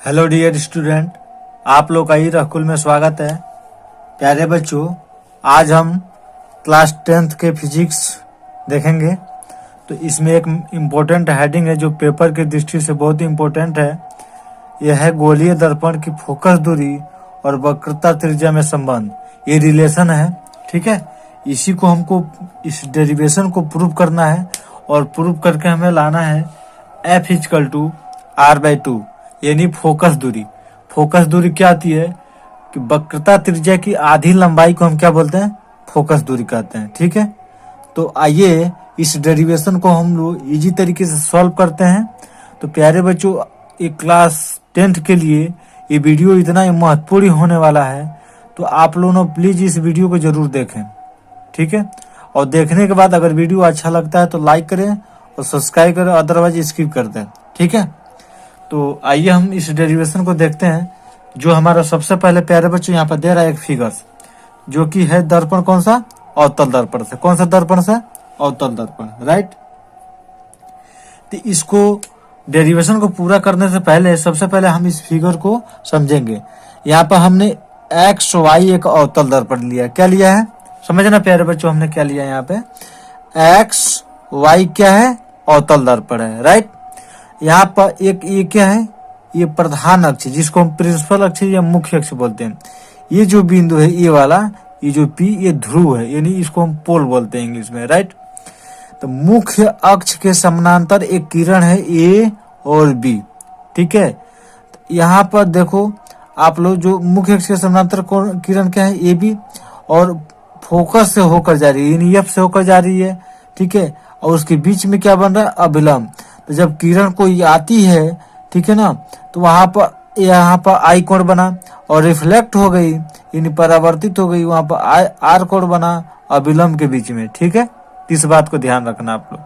Hello dear student, आप लोग का ईरकुल में स्वागत है। प्यारे बच्चों, आज हम क्लास 10th के फिजिक्स देखेंगे। तो इसमें एक इम्पोर्टेंट हेडिंग है जो पेपर की दृष्टि से बहुत ही इम्पोर्टेंट है। यह है गोलीय दर्पण की फोकस दूरी और वक्रता त्रिज्या में संबंध। ये रिलेशन है, ठीक है। इसी को हमको इस डेरिवेशन को प्रूव करना है और प्रूव करके हमें लाना है F = R/2 यानी फोकस दूरी। फोकस दूरी क्या आती है कि वक्रता त्रिज्या की आधी लंबाई को हम क्या बोलते हैं? फोकस दूरी कहते हैं, ठीक है। तो आइए इस डेरिवेशन को हम लोग इजी तरीके से सॉल्व करते हैं। तो प्यारे बच्चों, ये क्लास 10th के लिए ये वीडियो इतना महत्वपूर्ण होने वाला है, तो आप लोगों प्लीज इस वीडियो को जरूर देखें, ठीक है। और देखने के बाद अगर वीडियो अच्छा लगता है तो लाइक करें और सब्सक्राइब करें, अदरवाइज स्किप कर दें, ठीक है। तो आइए हम इस डेरिवेशन को देखते हैं। जो हमारा सबसे पहले प्यारे बच्चों यहाँ पर दे रहा है एक फिगर्स, जो कि है दर्पण कौन सा? अवतल दर्पण से। कौन सा दर्पण से? अवतल दर्पण, राइट। तो इसको डेरिवेशन को पूरा करने से पहले सबसे पहले हम इस फिगर को समझेंगे। यहाँ पर हमने XY एक अवतल दर्पण लिया। क्या लिया है? समझना प्यारे बच्चों, हमने क्या लिया यहाँ पे? XY क्या है? अवतल दर्पण है, राइट। यहाँ पर एक ये क्या है? ये प्रधान अक्ष, जिसको हम प्रिंसिपल अक्ष या मुख्य अक्ष बोलते हैं। ये जो बिंदु है ये वाला, ये जो P, ये ध्रुव है, यानी इसको हम पोल बोलते हैं इंग्लिश में, राइट। तो मुख्य अक्ष के समानांतर एक किरण है A और B, ठीक है। यहाँ पर देखो आप लोग, जो मुख्य अक्ष के समानांतर किरण क्या है? AB, और फोकस से होकर जा रही है, यानी F से होकर जा रही है, ठीक है। और उसके बीच में क्या बन रहा है? अभिलंब। तो जब किरण कोई आती है, ठीक है ना, तो वहां पर यहाँ पर आई कोण बना और रिफ्लेक्ट हो गई, यानी परावर्तित हो गई, वहां पर आर कोण बना अभिलंब के बीच में, ठीक है। इस बात को ध्यान रखना आप लोग।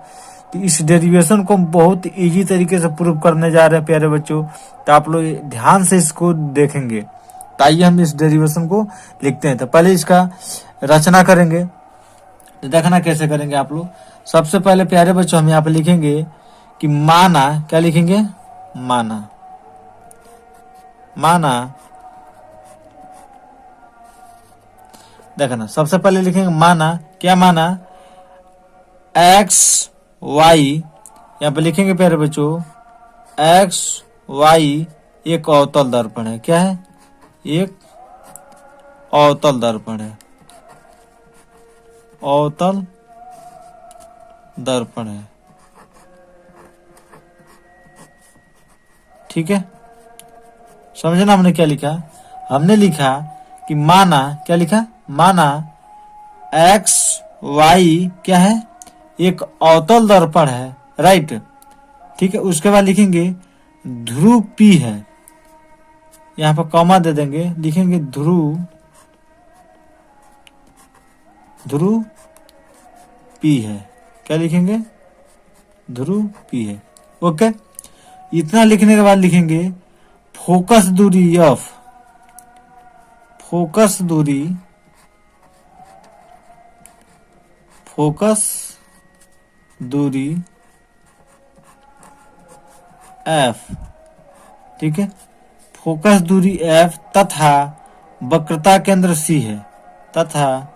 तो इस डेरिवेशन को बहुत इजी तरीके से प्रूव करने जा रहे हैं प्यारे बच्चों, तो आप लोग ध्यान से इसको देखेंगे। तो आइए हम इस डेरिवेशन को लिखते हैं। तो पहले इसका रचना करेंगे, तो देखना कैसे करेंगे आप लोग। सबसे पहले प्यारे बच्चों हम यहाँ पे लिखेंगे कि माना, क्या लिखेंगे? माना देखना, सबसे पहले लिखेंगे माना। क्या माना? XY, यहाँ पे लिखेंगे प्यारे बच्चों XY एक अवतल दर्पण है। क्या है? एक अवतल दर्पण है, अवतल दर्पण है, ठीक है। समझना हमने क्या लिखा? हमने लिखा कि माना, क्या लिखा? माना XY क्या है? एक अवतल दर्पण है, राइट, ठीक है। उसके बाद लिखेंगे ध्रुव P है, यहाँ पर कॉमा दे देंगे, लिखेंगे ध्रुव P है। क्या लिखेंगे? ध्रुव P है, ओके। इतना लिखने के बाद लिखेंगे फोकस दूरी F, फोकस दूरी F, ठीक है। फोकस दूरी F तथा वक्रता केंद्र C है, तथा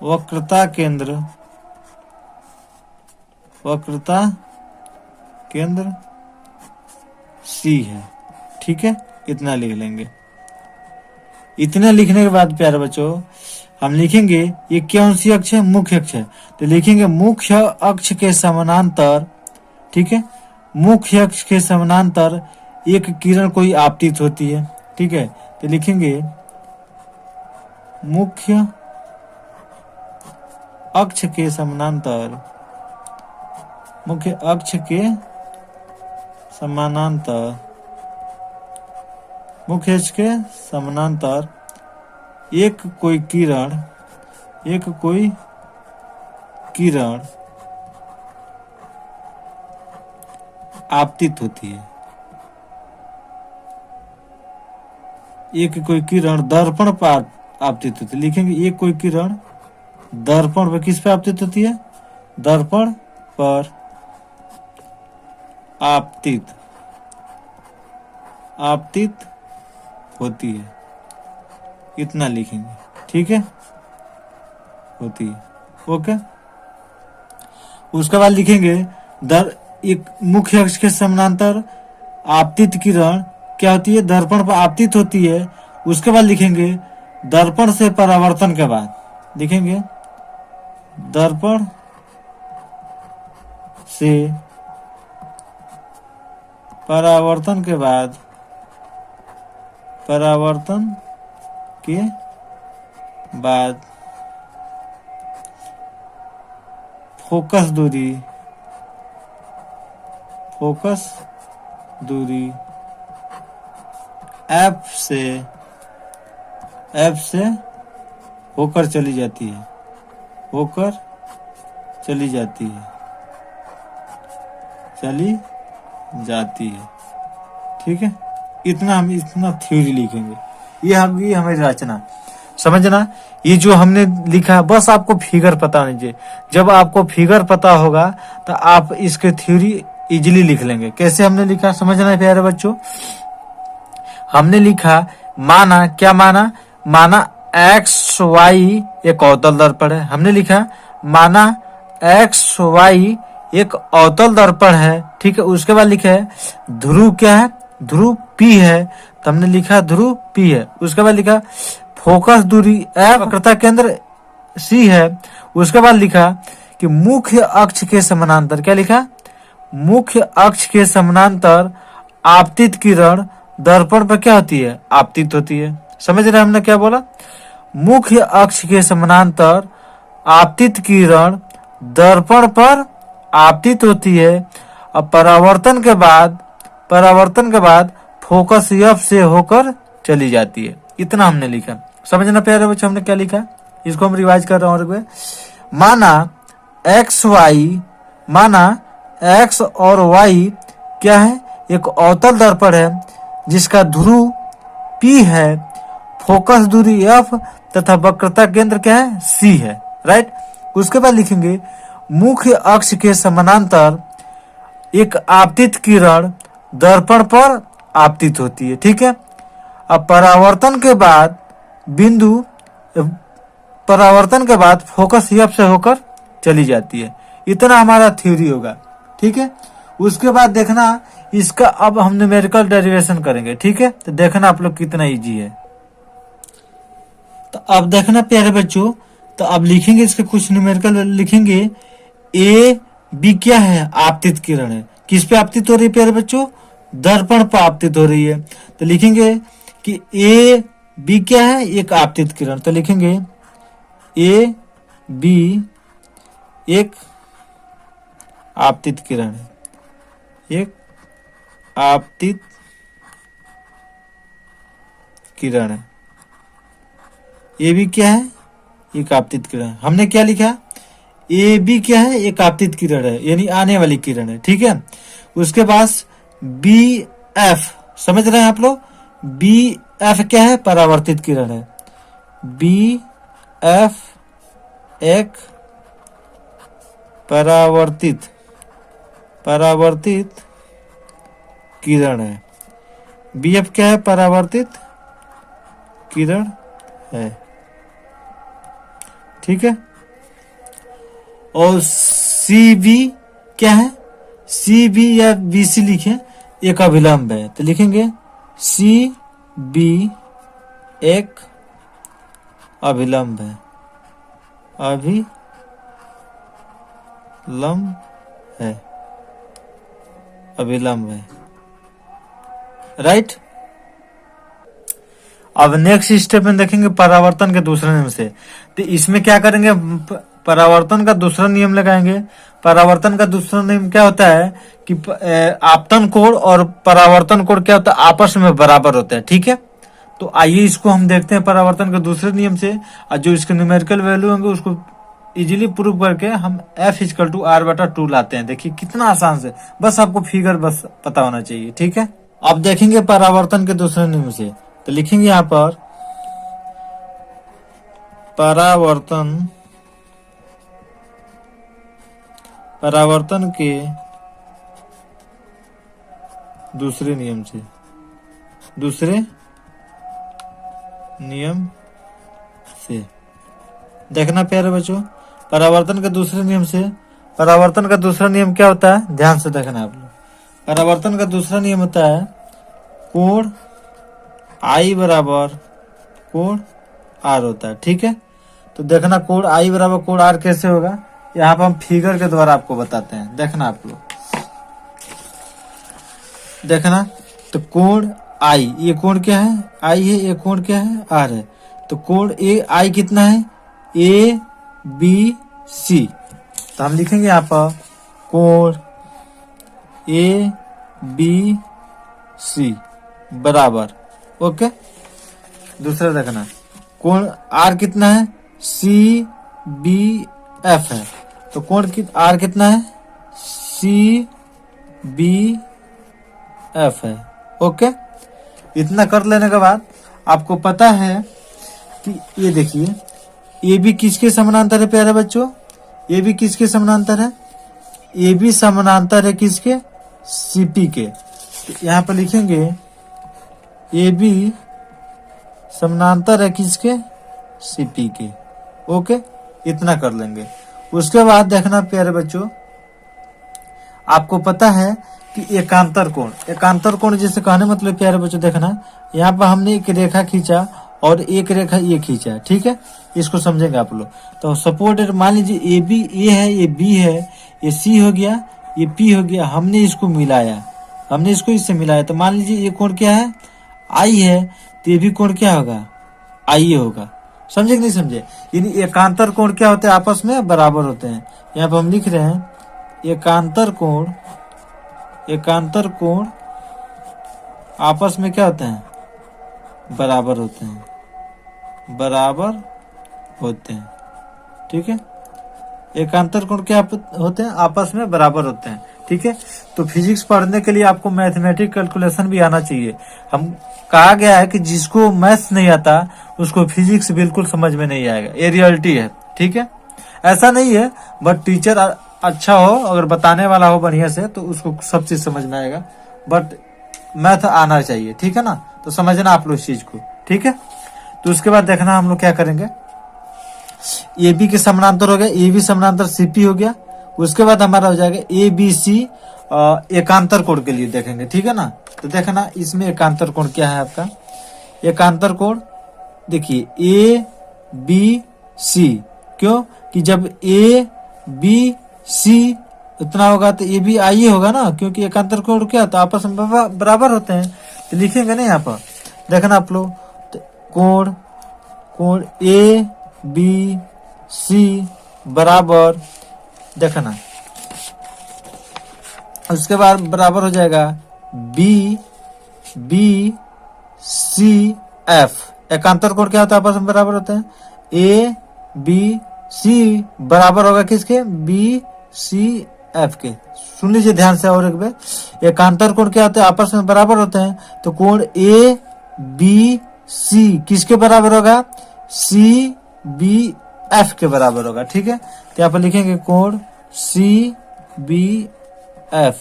वक्रता केंद्र C है, ठीक है। इतना लिख लेंगे। इतना लिखने के बाद प्यारे बच्चों हम लिखेंगे ये कौन सी अक्ष है? मुख्य अक्ष है। तो लिखेंगे मुख्य अक्ष के समानांतर, ठीक है, मुख्य अक्ष के समानांतर एक किरण कोई आपतित होती है, ठीक है। तो लिखेंगे मुख्य अक्ष के समानांतर, मुख्य अक्ष के समानांतर, मुख्य अक्ष के समानांतर एक कोई किरण आपतित होती है। एक कोई किरण दर्पण पर आपतित होती है। लिखेंगे एक कोई किरण दर्पण पर, किस पे आपतित होती है? दर्पण पर आपतित आपतित होती है, इतना लिखेंगे, ठीक है, होती है, ओके। उसके बाद लिखेंगे एक मुख्य अक्ष के समानांतर आपतित किरण क्या होती है, दर्पण पर आपतित होती है। उसके बाद लिखेंगे दर्पण से परावर्तन के बाद, लिखेंगे दर्पण से परावर्तन के बाद, परावर्तन के बाद फोकस दूरी एफ से होकर चली जाती है, ठीक है। इतना थ्योरी लिखेंगे, ये हमारी रचना, समझना। ये जो हमने लिखा बस आपको फिगर पता होना चाहिए। जब आपको फिगर पता होगा तो आप इसके थ्योरी इजीली लिख लेंगे। कैसे हमने लिखा समझना है प्यारे बच्चों। हमने लिखा क्या माना एक्स वाई एक अवतल दर्पण है। हमने लिखा माना एक्स वाई एक अवतल दर्पण है, ठीक है। उसके बाद लिखा है ध्रुव क्या है, ध्रुव P है, तो हमने लिखा ध्रुव P है। उसके बाद लिखा फोकस दूरी F, वक्रता केंद्र C है। उसके बाद लिखा कि मुख्य अक्ष के समानांतर, क्या लिखा, मुख्य अक्ष के समानांतर आपतित किरण दर्पण पर क्या होती है, आपतित होती है। समझ रहे हमने क्या बोला, मुख्य अक्ष के समानांतर आपतित किरण दर्पण पर आपतित होती है और परावर्तन के बाद फोकस F से होकर चली जाती है। इतना हमने लिखा, समझना प्यारे बच्चों हमने क्या लिखा। इसको हम रिवाइज कर रहे हैं। माना एक्स और वाई क्या है, एक अवतल दर्पण है जिसका ध्रुव P है, फोकस दूरी F तथा वक्रता केंद्र क्या है, C है, राइट। उसके बाद लिखेंगे मुख्य अक्ष के समानांतर एक आपतित किरण दर्पण पर आपतित होती है, ठीक है। अब परावर्तन के बाद फोकस F से होकर चली जाती है। इतना हमारा थ्योरी होगा, ठीक है। उसके बाद देखना इसका अब हम न्यूमेरिकल डेरिवेशन करेंगे, ठीक है। तो देखना आप लोग कितना इजी है। तो अब देखना प्यारे बच्चों, तो अब लिखेंगे इसके कुछ न्यूमेरिकल लिखेंगे। ए बी क्या है, आपतित किरण है। किस पे आपतित हो रही है प्यारे बच्चों, दर्पण पर आपतित हो रही है। तो लिखेंगे कि ए बी क्या है, एक आपतित किरण। तो लिखेंगे ए बी एक आपतित किरण है, एक आपतित किरण है। ए बी क्या है, एक आपतित किरण। हमने क्या लिखा, ए बी क्या है, एक आपतित किरण है, यानी आने वाली किरण है, ठीक है। उसके बाद बी एफ, समझ रहे हैं आप लोग, बी एफ क्या है, परावर्तित किरण है। बी एफ एक परावर्तित किरण है। बी एफ क्या है, परावर्तित किरण है, ठीक है। और सी बी क्या है, सी बी या बी सी लिखे, एक अभिलंब है। तो लिखेंगे सी बी एक अभिलंब है, अभिलंब है, राइट। अब नेक्स्ट स्टेप में देखेंगे परावर्तन के दूसरे नियम से। तो इसमें क्या करेंगे, परावर्तन का दूसरा नियम लगाएंगे। परावर्तन का दूसरा नियम क्या होता है कि आपतन कोण और परावर्तन कोण क्या होता है, आपस में बराबर होता है, ठीक है। तो आइए इसको हम देखते हैं परावर्तन के दूसरे नियम से, और जो इसके न्यूमेरिकल वैल्यू होंगे उसको इजीली प्रूव करके हम F=R/2 लाते हैं। देखिए कितना आसान से, बस आपको फिगर बस पता होना चाहिए, ठीक है। अब देखेंगे परावर्तन के दूसरे नियम से। तो लिखेंगे यहाँ पर परावर्तन के दूसरे नियम से देखना प्यारे बच्चों, परावर्तन के दूसरे नियम से। परावर्तन का दूसरा नियम क्या होता है, ध्यान से देखना आप लोग। परावर्तन का दूसरा नियम होता है कोण I बराबर कोण R होता है। ठीक है, तो देखना कोण I बराबर कोण R कैसे होगा, यहाँ पर हम फिगर के द्वारा आपको बताते हैं। देखना आप लोग, देखना तो कोण I, ये कोण क्या है, I है, ये कोण क्या है, R है। तो कोण I कितना है, ABC। तो हम लिखेंगे यहाँ पर कोण ABC बराबर, ओके। दूसरा देखना कोण R कितना है, CBF है। तो कोण R कितना है, CBF है, ओके। इतना कर लेने के बाद आपको पता है कि ये देखिए ये भी किसके समानांतर है प्यारे बच्चों, ये भी किसके समानांतर है, ये भी समानांतर है किसके, CP के। तो यहाँ पर लिखेंगे ये भी समानांतर है किसके, CP के, ओके। इतना कर लेंगे। उसके बाद देखना प्यारे बच्चों, आपको पता है कि एकांतर कोण जिसे कहने मतलब प्यारे बच्चों देखना, यहाँ पर हमने एक रेखा खींचा और एक रेखा ये खींचा, ठीक है। इसको समझेंगे आप लोग। तो सपोर्टेड, मान लीजिए ये भी ए है, ये बी है, ये सी हो गया, ये पी हो गया, हमने इसको मिलाया, हमने इसको इससे मिलाया। तो मान लीजिए ये कोण क्या है, आई है, तो ये भी कोण क्या होगा, आई होगा। समझे कि नहीं समझे, यानी एकांतर कोण क्या होते हैं, आपस में बराबर होते हैं। यहाँ पर हम लिख रहे हैं एकांतर कोण आपस में क्या होते हैं, बराबर होते हैं, ठीक है। एकांतर कोण क्या होते हैं, आपस में बराबर होते हैं, ठीक है। तो फिजिक्स पढ़ने के लिए आपको मैथमेटिक कैलकुलेशन भी आना चाहिए। हम कहा गया है कि जिसको मैथ्स नहीं आता उसको फिजिक्स बिल्कुल समझ में नहीं आएगा, ये रियलिटी है, ठीक है। ऐसा नहीं है, बट टीचर अच्छा हो, अगर बताने वाला हो बढ़िया से, तो उसको सब चीज समझ में आएगा, बट मैथ आना चाहिए, ठीक है ना। तो समझना आप लोग इस चीज को, ठीक है। तो उसके बाद देखना हम लोग क्या करेंगे, ए बी के समानांतर हो गया, ए बी समानांतर CP हो गया। उसके बाद हमारा हो जाएगा ABC एकांतर कोण के लिए देखेंगे, ठीक है ना। तो देखना इसमें एकांतर कोण क्या है आपका, एकांतर कोण देखिए ABC, क्यों कि जब ABC इतना होगा तो ये भी आई होगा ना, क्योंकि एकांतर कोण क्या होता है, आपस में बराबर होते हैं। तो लिखेंगे ना यहाँ पर, देखना आप लोग, तो कोण ABC बराबर, देखना उसके बाद बराबर हो जाएगा BCF। एकांतर कोण क्या होता है, आपस में बराबर होते हैं। ABC बराबर होगा किसके, BCF के। सुन लीजिए ध्यान से और एक बार, एकांतर कोण क्या होते हैं, आपस में बराबर होते हैं। तो कोण ABC किसके बराबर होगा, CBF के बराबर होगा, ठीक है। तो यहाँ पर लिखेंगे कोण CBF,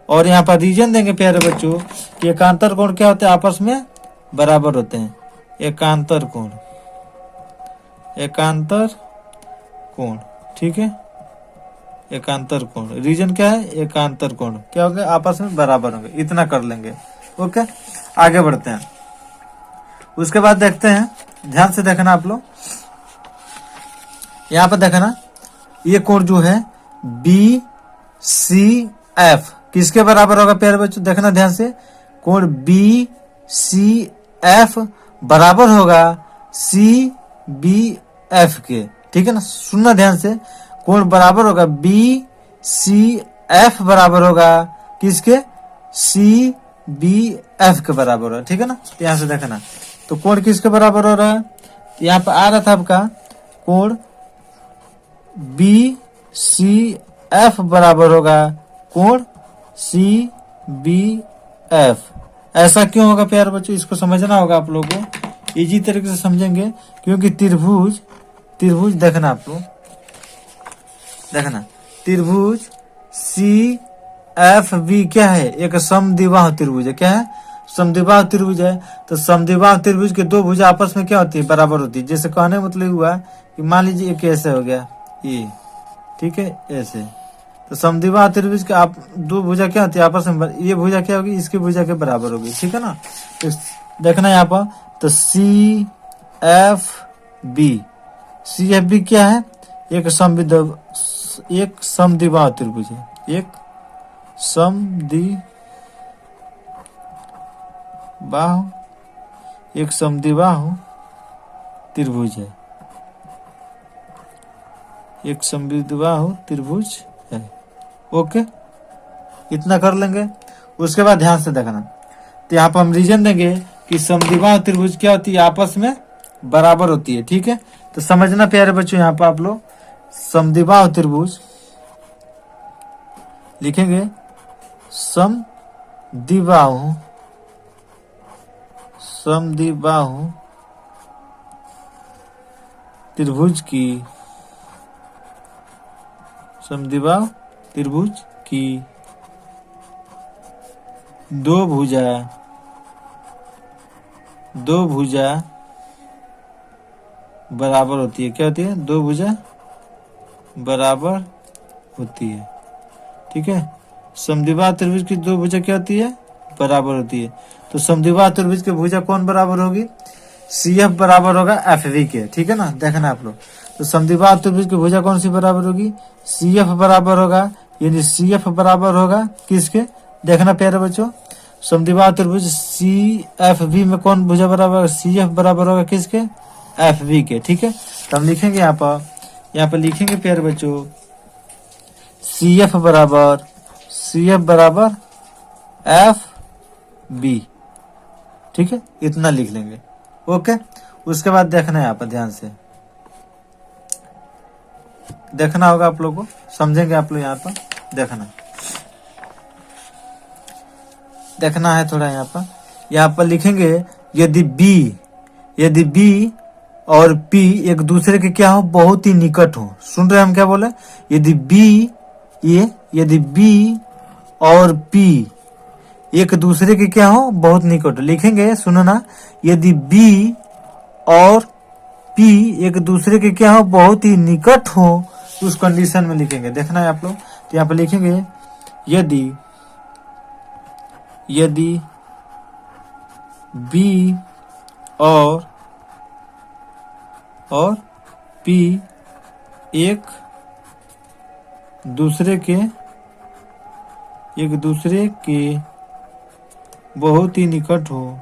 और यहाँ पर रीजन देंगे प्यारे बच्चों कि एकांतर कोण क्या होते हैं, आपस में बराबर होते हैं। एकांतर कोण, ठीक है। एकांतर कोण, रीजन क्या है, एकांतर कोण क्या होंगे, आपस में बराबर होंगे। इतना कर लेंगे, ओके। आगे बढ़ते हैं। उसके बाद देखते हैं, ध्यान से देखना आप लोग, यहाँ पर देखना ये कोण जो है BCF किसके बराबर होगा प्यारे बच्चों, देखना ध्यान से, कोण BCF बराबर होगा CBF के, ठीक है ना। सुनना ध्यान से, कोण बराबर होगा BCF बराबर होगा किसके, CBF के बराबर होगा, ठीक है ना। यहाँ से देखना, तो कोण किसके बराबर हो रहा है, यहाँ पर आ रहा था आपका कोण BCF बराबर होगा कोण CBF। ऐसा क्यों होगा प्यारे बच्चों, इसको समझना होगा आप लोगों को, इजी तरीके से समझेंगे, क्योंकि त्रिभुज देखना आप लोग, देखना त्रिभुज एफ बी क्या है, एक समद्विबाहु त्रिभुज है। क्या है, समद्विबाहु त्रिभुज है। तो समद्विबाहु त्रिभुज के दो भुजा आपस में क्या होती है, बराबर होती है। जैसे कहने मतलब हुआ कि मान लीजिए एक ऐसे हो गया ये, ठीक है, ऐसे। तो समद्विबाहु त्रिभुज के आप दो भुजा क्या होती है आपस में, ये भुजा क्या होगी, इसकी भुजा के बराबर होगी, ठीक है ना। तो देखना यहाँ पर, तो C F B, C F B क्या है, एक समद्विबाहु त्रिभुज है, एक समद्विबाहु त्रिभुज है, एक समद्विबाहु त्रिभुज है। ओके, इतना कर लेंगे। उसके बाद ध्यान से देखना, तो यहाँ पर हम रीजन देंगे कि समद्विबाहु त्रिभुज क्या होती है, आपस में बराबर होती है, ठीक है। तो समझना प्यारे बच्चों, यहाँ पर आप लोग समद्विबाहु त्रिभुज लिखेंगे, समद्विबाहु त्रिभुज की दो भुजा बराबर होती है। क्या होती है, दो भुजा बराबर होती है, ठीक है। समद्विबाहु त्रिभुज की दो भुजा क्या होती है, बराबर होती है। तो समद्विबाहु त्रिभुज की भुजा कौन बराबर होगी, सी एफ बराबर होगा एफ वी के, ठीक है ना। देखना आप लोग, तो समद्विबाहु त्रिभुज की भुजा कौन सी बराबर होगी, सी एफ बराबर होगा, यानी सी एफ बराबर होगा किसके, देखना प्यारे बच्चों, समद्विबाहु त्रिभुज सी एफ वी में कौन भुजा बराबर होगा, सी एफ बराबर होगा किसके, एफ वी के, ठीक है। तो हम लिखेंगे यहाँ पर लिखेंगे प्यारे बच्चों, सी एफ बराबर एफ बी, ठीक है, इतना लिख लेंगे। ओके, उसके बाद देखना है यहाँ पर, ध्यान से देखना होगा आप लोगों को, समझेंगे आप लोग। यहाँ पर देखना है थोड़ा, यहाँ पर लिखेंगे, यदि बी और P एक दूसरे के क्या हो, बहुत ही निकट हो। सुन रहे हैं हम क्या बोले, यदि B और P एक दूसरे के क्या हो, बहुत निकट हो। लिखेंगे, सुनो ना, यदि B और P एक दूसरे के क्या हो, बहुत ही निकट हो, उस कंडीशन में लिखेंगे। देखना है आप लोग, तो यहाँ पे लिखेंगे, यदि B और P एक दूसरे के बहुत ही निकट हो,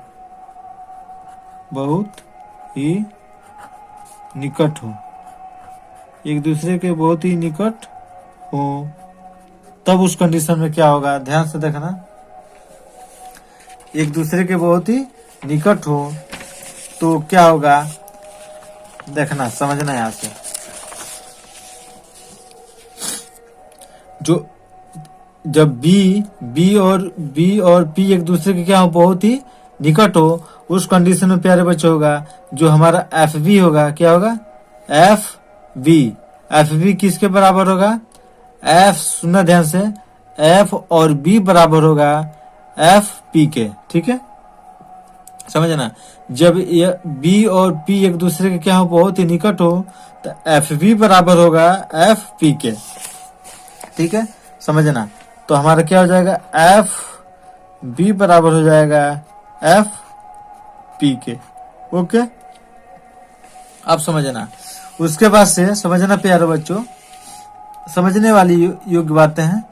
एक दूसरे के बहुत ही निकट हो, तब उस कंडीशन में क्या होगा, ध्यान से देखना, एक दूसरे के बहुत ही निकट हो तो क्या होगा, देखना, समझना यहाँ से। जब बी और P एक दूसरे के क्या हो, बहुत ही निकट हो, उस कंडीशन में प्यारे बच्चे होगा जो हमारा एफ बी होगा, क्या होगा, एफ बी किसके बराबर होगा, एफ, सुनना ध्यान से, एफ और बी बराबर होगा एफ पी के, ठीक है, समझना। जब ये बी और P एक दूसरे के क्या हो, बहुत ही निकट हो, तो एफ बी बराबर होगा एफ पी के, ठीक है, समझना। तो हमारा क्या हो जाएगा, एफ बी बराबर हो जाएगा एफ पी के। ओके, अब समझना। उसके बाद से समझना प्यारे बच्चों, समझने वाली योग्य बातें हैं।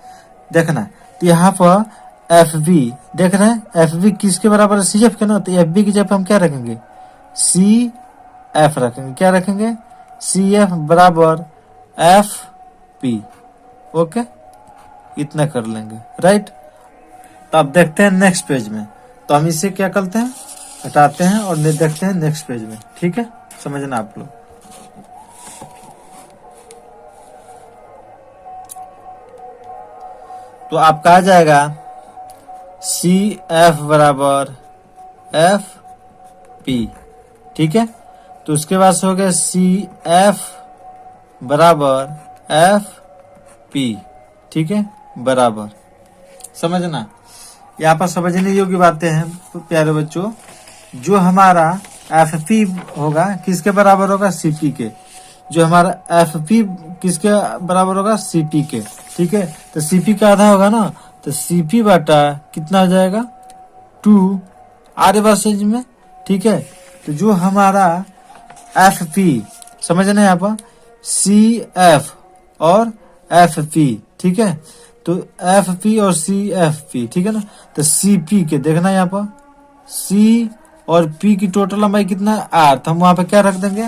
देखना, तो यहाँ पर एफ बी, देख रहे हैं, एफ बी किसके बराबर है, सी एफ के ना। तो एफ बी की जगह हम क्या रखेंगे, सी एफ रखेंगे। क्या रखेंगे, सी एफ बराबर एफ पी। ओके, इतना कर लेंगे, राइट। तो अब देखते हैं नेक्स्ट पेज में, तो हम इसे क्या करते हैं, हटाते हैं और देखते हैं नेक्स्ट पेज में, ठीक है, समझना आप लोग। तो आपका आ जाएगा सी एफ बराबर एफ पी, ठीक है। तो उसके बाद से हो गया सी एफ बराबर एफ पी, ठीक है, बराबर। समझना, यहाँ पर समझने योग्य बातें हैं प्यारे बच्चों। जो हमारा एफ पी होगा किसके बराबर होगा, सीपी के। जो हमारा एफ पी किसके बराबर होगा, सीपी के। ठीक है, तो सीपी का आधा होगा ना, तो सीपी बटा कितना हो जाएगा 2 आर वर्सेज में। ठीक है, तो जो हमारा एफ पी समझना यहाँ पर सी एफ और एफ पी। ठीक है, तो एफ पी और सी एफ पी। ठीक है ना, तो सी पी के देखना यहाँ पर सी और पी की टोटल लंबाई कितना है आर, तो हम वहां पर क्या रख देंगे,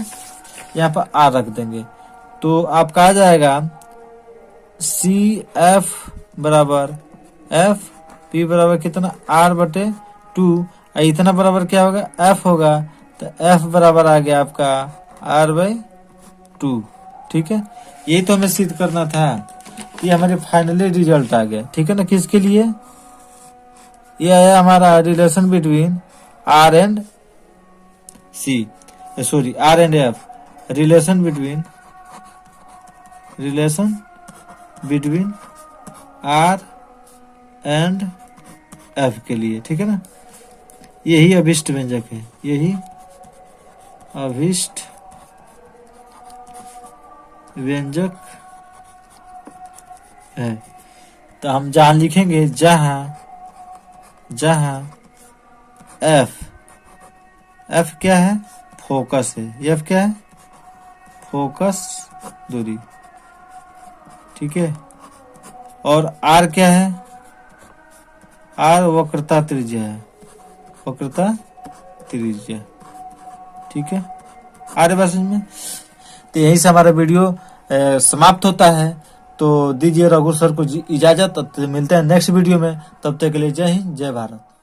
यहाँ पर आर रख देंगे। तो आपका आ जाएगा सी एफ बराबर एफ पी बराबर कितना आर बटे 2, इतना बराबर क्या होगा एफ होगा, तो एफ बराबर आ गया आपका आर बाई 2। ठीक है, यही तो हमें सिद्ध करना था। ये हमारे फाइनली रिजल्ट आ गया। ठीक है ना, किसके लिए ये आया हमारा relation between R and C, sorry R and F, relation between R and F के लिए। ठीक है ना, यही अभिष्ट व्यंजक है, यही अभिष्ट व्यंजक है। तो हम जहां लिखेंगे, जहां एफ क्या है, फोकस है, एफ क्या है, फोकस दूरी। ठीक है, और आर क्या है, आर वक्रता त्रिज्या है, वक्रता त्रिज्या। ठीक है, आर वर्सेज में। तो यहीं से हमारा वीडियो समाप्त होता है। तो दीजिए रघु सर को इजाजत, मिलते हैं नेक्स्ट वीडियो में। तब तक के लिए जय हिंद, जय भारत।